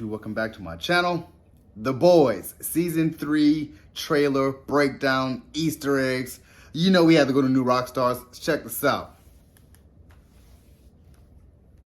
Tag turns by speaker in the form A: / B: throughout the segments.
A: welcome back to my channel. The Boys Season 3 trailer breakdown, Easter eggs. You know we had to go to NewRockstars. Check this out.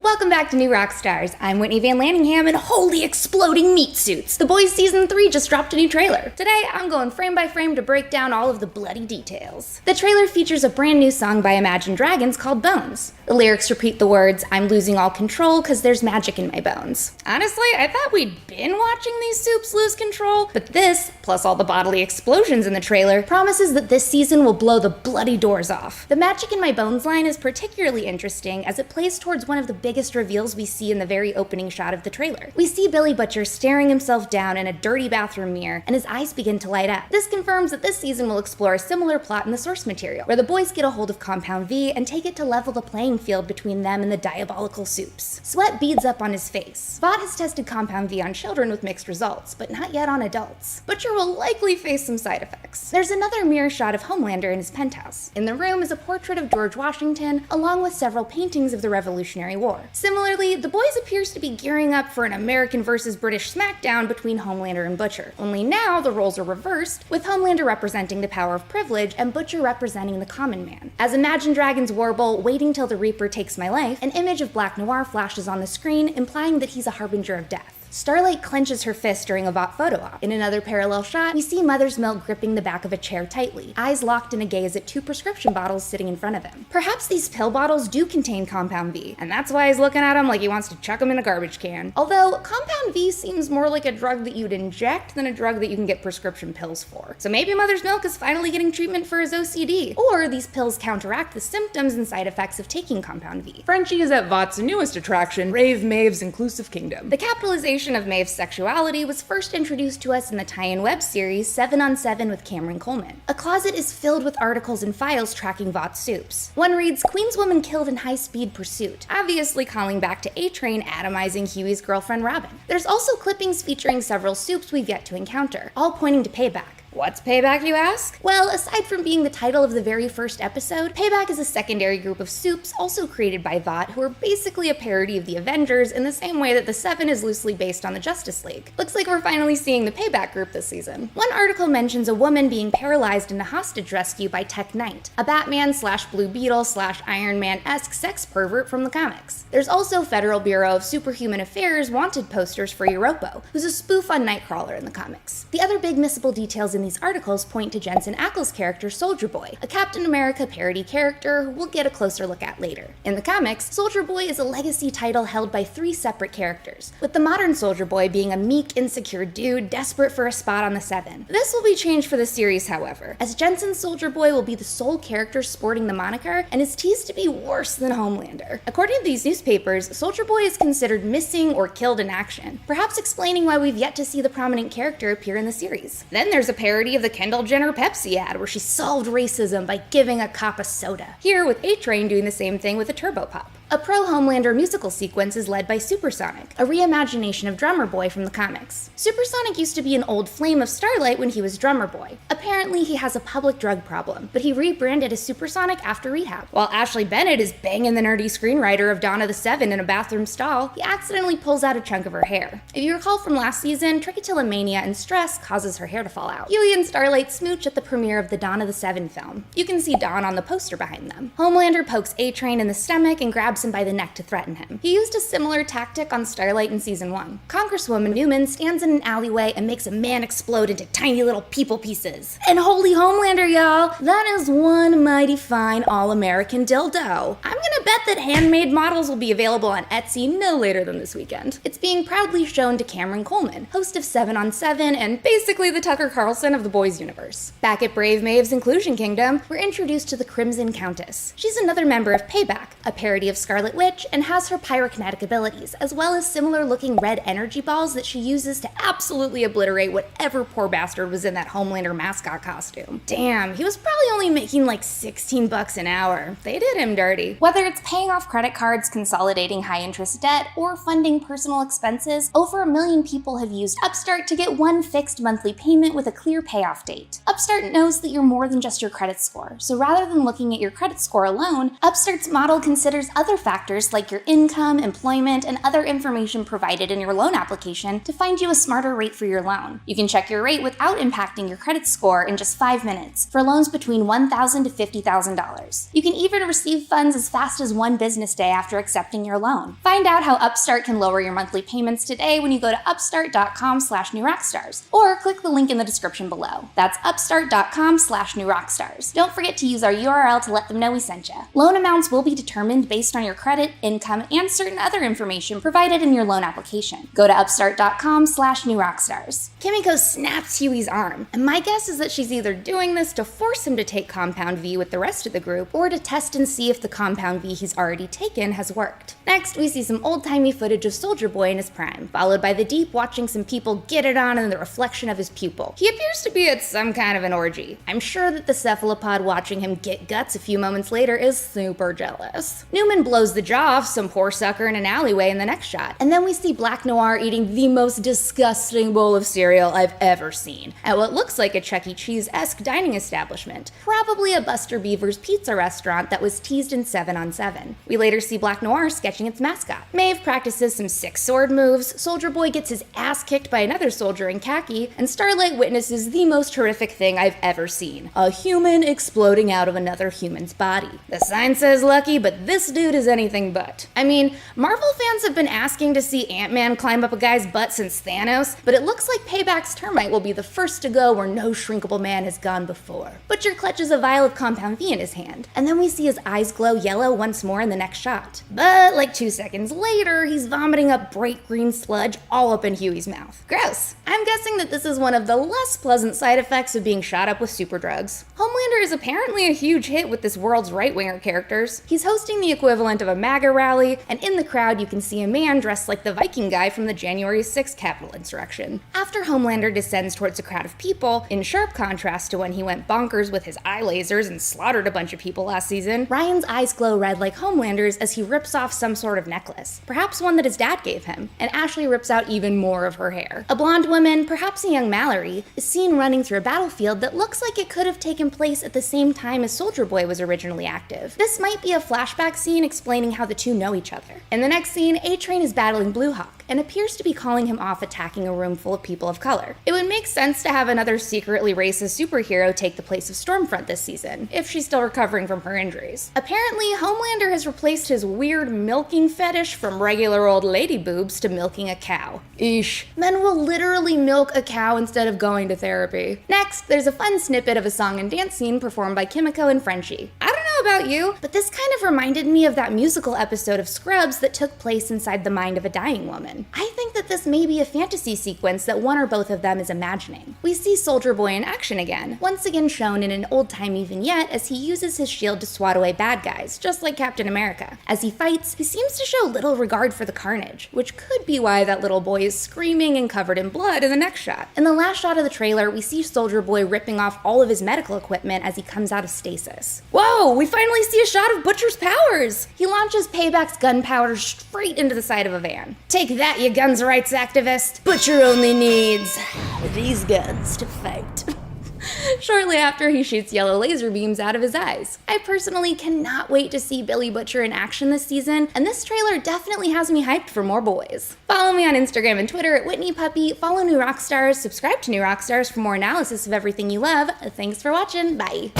B: Welcome back to New Rockstars. I'm Whitney Van Lanningham, and holy exploding meat suits! The Boys Season 3 just dropped a new trailer. Today, I'm going frame by frame to break down all of the bloody details. The trailer features a brand new song by Imagine Dragons called Bones. The lyrics repeat the words, "I'm losing all control cause there's magic in my bones." Honestly, I thought we'd been watching these soups lose control, but this, plus all the bodily explosions in the trailer, promises that this season will blow the bloody doors off. The magic in my bones line is particularly interesting as it plays towards one of the biggest reveals we see in the very opening shot of the trailer. We see Billy Butcher staring himself down in a dirty bathroom mirror, and his eyes begin to light up. This confirms that this season will explore a similar plot in the source material, where the boys get a hold of Compound V and take it to level the playing field between them and the diabolical soups. Sweat beads up on his face. Vought has tested Compound V on children with mixed results, but not yet on adults. Butcher will likely face some side effects. There's another mirror shot of Homelander in his penthouse. In the room is a portrait of George Washington, along with several paintings of the Revolutionary War. Similarly, The Boys appears to be gearing up for an American versus British smackdown between Homelander and Butcher. Only now the roles are reversed, with Homelander representing the power of privilege and Butcher representing the common man. As Imagine Dragons warble, "Waiting till the Reaper takes my life," an image of Black Noir flashes on the screen, implying that he's a harbinger of death. Starlight clenches her fist during a Vought photo op. In another parallel shot, we see Mother's Milk gripping the back of a chair tightly, eyes locked in a gaze at two prescription bottles sitting in front of him. Perhaps these pill bottles do contain Compound V, and that's why he's looking at them like he wants to chuck them in a garbage can. Although, Compound V seems more like a drug that you'd inject than a drug that you can get prescription pills for. So maybe Mother's Milk is finally getting treatment for his OCD, or these pills counteract the symptoms and side effects of taking Compound V.
C: Frenchie is at Vought's newest attraction, Rave Maeve's Inclusive Kingdom.
B: The capitalization of Maeve's sexuality was first introduced to us in the tie-in web series 7 on 7 with Cameron Coleman. A closet is filled with articles and files tracking Vought's soups. One reads, "Queenswoman killed in high-speed pursuit," obviously calling back to A-Train atomizing Huey's girlfriend Robin. There's also clippings featuring several soups we've yet to encounter, all pointing to Payback. What's Payback, you ask? Well, aside from being the title of the very first episode, Payback is a secondary group of soups also created by Vought, who are basically a parody of the Avengers in the same way that the Seven is loosely based on the Justice League. Looks like we're finally seeing the Payback group this season. One article mentions a woman being paralyzed in a hostage rescue by Tech Knight, a Batman / Blue Beetle / Iron Man-esque sex pervert from the comics. There's also Federal Bureau of Superhuman Affairs wanted posters for Europo, who's a spoof on Nightcrawler in the comics. The other big missable details in these articles point to Jensen Ackles' character Soldier Boy, a Captain America parody character who we'll get a closer look at later. In the comics, Soldier Boy is a legacy title held by 3 separate characters, with the modern Soldier Boy being a meek, insecure dude desperate for a spot on the Seven. This will be changed for the series, however, as Jensen's Soldier Boy will be the sole character sporting the moniker and is teased to be worse than Homelander. According to these newspapers, Soldier Boy is considered missing or killed in action, perhaps explaining why we've yet to see the prominent character appear in the series. Then there's a parody of the Kendall Jenner Pepsi ad where she solved racism by giving a cop a soda. Here with A-Train doing the same thing with a Turbo Pop. A pro-Homelander musical sequence is led by Supersonic, a reimagination of Drummer Boy from the comics. Supersonic used to be an old flame of Starlight when he was Drummer Boy. Apparently he has a public drug problem, but he rebranded as Supersonic after rehab. While Ashley Bennett is banging the nerdy screenwriter of Dawn of the Seven in a bathroom stall, he accidentally pulls out a chunk of her hair. If you recall from last season, trichotillomania and stress causes her hair to fall out. Huey and Starlight smooch at the premiere of the Dawn of the Seven film. You can see Dawn on the poster behind them. Homelander pokes A-Train in the stomach and grabs him by the neck to threaten him. He used a similar tactic on Starlight in season 1. Congresswoman Newman stands in an alleyway and makes a man explode into tiny little people pieces. And holy Homelander, y'all, that is one mighty fine all-American dildo. I'm gonna bet that handmade models will be available on Etsy no later than this weekend. It's being proudly shown to Cameron Coleman, host of 7 on 7 and basically the Tucker Carlson of the Boys universe. Back at Brave Maeve's Inclusion Kingdom, we're introduced to the Crimson Countess. She's another member of Payback, a parody of Scarlet Witch, and has her pyrokinetic abilities, as well as similar-looking red energy balls that she uses to absolutely obliterate whatever poor bastard was in that Homelander mascot costume. Damn, he was probably only making like $16 an hour. They did him dirty. Whether it's paying off credit cards, consolidating high-interest debt, or funding personal expenses, over 1 million people have used Upstart to get one fixed monthly payment with a clear payoff date. Upstart knows that you're more than just your credit score, so rather than looking at your credit score alone, Upstart's model considers other other factors like your income, employment, and other information provided in your loan application to find you a smarter rate for your loan. You can check your rate without impacting your credit score in just 5 minutes for loans between $1,000 to $50,000. You can even receive funds as fast as 1 business day after accepting your loan. Find out how Upstart can lower your monthly payments today when you go to upstart.com/NewRockstars or click the link in the description below. That's upstart.com/NewRockstars. Don't forget to use our URL to let them know we sent you. Loan amounts will be determined based on your credit, income, and certain other information provided in your loan application. Go to upstart.com/NewRockstars. Kimiko snaps Huey's arm, and my guess is that she's either doing this to force him to take Compound V with the rest of the group, or to test and see if the Compound V he's already taken has worked. Next, we see some old-timey footage of Soldier Boy in his prime, followed by the Deep watching some people get it on in the reflection of his pupil. He appears to be at some kind of an orgy. I'm sure that the cephalopod watching him get guts a few moments later is super jealous. Newman blows the jaw off some poor sucker in an alleyway in the next shot, and then we see Black Noir eating the most disgusting bowl of cereal I've ever seen at what looks like a Chuck E. Cheese-esque dining establishment, probably a Buster Beaver's pizza restaurant that was teased in 7 on 7. We later see Black Noir sketching its mascot. Maeve practices some sick sword moves, Soldier Boy gets his ass kicked by another soldier in khaki, and Starlight witnesses the most horrific thing I've ever seen: a human exploding out of another human's body. The sign says lucky, but this dude is anything but. I mean, Marvel fans have been asking to see Ant-Man climb up a guy's butt since Thanos, but it looks like Payback's termite will be the first to go where no shrinkable man has gone before. Butcher clutches a vial of Compound V in his hand, and then we see his eyes glow yellow once more in the next shot. But like 2 seconds later, he's vomiting up bright green sludge all up in Huey's mouth. Gross. I'm guessing that this is one of the less pleasant side effects of being shot up with super drugs. Homelander is apparently a huge hit with this world's right-winger characters. He's hosting the equivalent of a MAGA rally, and in the crowd you can see a man dressed like the Viking guy from the January 6th Capitol insurrection. After Homelander descends towards a crowd of people, in sharp contrast to when he went bonkers with his eye lasers and slaughtered a bunch of people last season, Ryan's eyes glow red like Homelander's as he rips off some sort of necklace, perhaps one that his dad gave him, and Ashley rips out even more of her hair. A blonde woman, perhaps a young Mallory, is seen running through a battlefield that looks like it could have taken place at the same time as Soldier Boy was originally active. This might be a flashback scene explaining how the two know each other. In the next scene, A-Train is battling Blue Hawk and appears to be calling him off attacking a room full of people of color. It would make sense to have another secretly racist superhero take the place of Stormfront this season, if she's still recovering from her injuries. Apparently, Homelander has replaced his weird milking fetish from regular old lady boobs to milking a cow. Eesh. Men will literally milk a cow instead of going to therapy. Next, there's a fun snippet of a song and dance scene performed by Kimiko and Frenchie. I don't know about you, but this kind of reminded me of that musical episode of Scrubs that took place inside the mind of a dying woman. I think that this may be a fantasy sequence that one or both of them is imagining. We see Soldier Boy in action again, once again shown in an old-timey vignette as he uses his shield to swat away bad guys, just like Captain America. As he fights, he seems to show little regard for the carnage, which could be why that little boy is screaming and covered in blood in the next shot. In the last shot of the trailer, we see Soldier Boy ripping off all of his medical equipment as he comes out of stasis. Whoa, we finally see a shot of Butcher's powers! He launches Payback's gunpowder straight into the side of a van. Take that, you guns rights activist! Butcher only needs these guns to fight. Shortly after, he shoots yellow laser beams out of his eyes. I personally cannot wait to see Billy Butcher in action this season, and this trailer definitely has me hyped for more boys. Follow me on Instagram and Twitter at Whitney Puppy, follow New Rockstars, subscribe to New Rockstars for more analysis of everything you love. Thanks for watching, bye.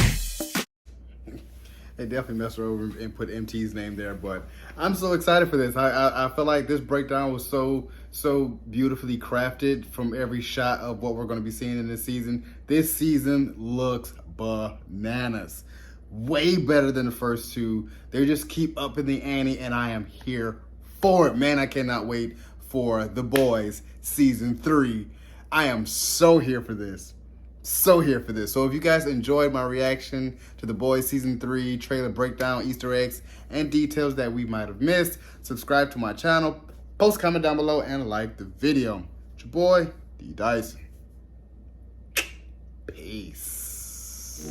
A: They definitely messed her over and put MT's name there, but I'm so excited for this. I feel like this breakdown was so beautifully crafted from every shot of what we're going to be seeing in this season. This season looks bananas. Way better than the first two. They just keep up in the ante, and I am here for it. Man, I cannot wait for The Boys Season 3. I am so here for this. So here for this. So if you guys enjoyed my reaction to The Boys Season 3 trailer breakdown, Easter eggs, and details that we might have missed, subscribe to my channel, post comment down below, and like the video. It's your boy, D Dyson. Peace.